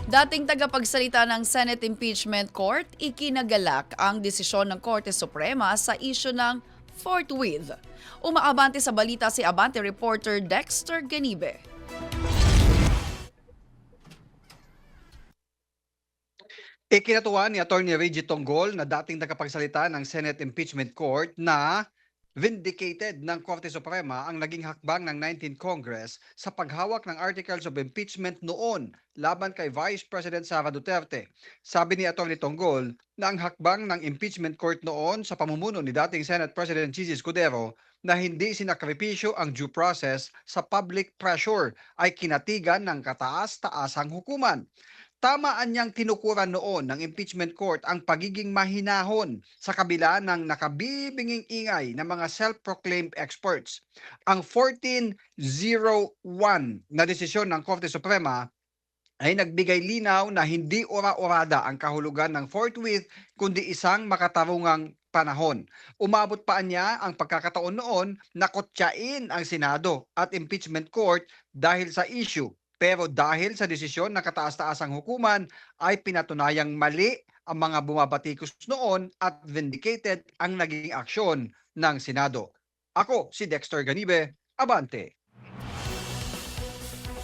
Dating tagapagsalita ng Senate Impeachment Court, ikinagalak ang desisyon ng Korte Suprema sa isyu ng forthwith. Umaabante sa balita si Abante reporter Dexter Ganibe. Ikinatuwa ni Atty. Reggie Tonggol na dating tagapagsalita ng Senate Impeachment Court na vindicated ng Korte Suprema ang naging hakbang ng 19th Congress sa paghawak ng Articles of Impeachment noon laban kay Vice President Sara Duterte. Sabi ni Atty. Tonggol na ang hakbang ng Impeachment Court noon sa pamumuno ni dating Senate President Gigi Escudero na hindi sinakripisyo ang due process sa public pressure ay kinatigan ng kataas-taasang hukuman. Tamaan niyang tinukuran noon ng impeachment court ang pagiging mahinahon sa kabila ng nakabibinging ingay ng mga self-proclaimed experts. Ang 1401 na desisyon ng Korte Suprema ay nagbigay linaw na hindi ora-orada ang kahulugan ng forthwith kundi isang makatarungang panahon. Umabot pa niya ang pagkakataon noon na kotsain ang Senado at impeachment court dahil sa issue. Pero dahil sa desisyon ng kataas-taasang hukuman ay pinatunayang mali ang mga bumabatikos noon at vindicated ang naging aksyon ng Senado. Ako si Dexter Ganibe, Abante.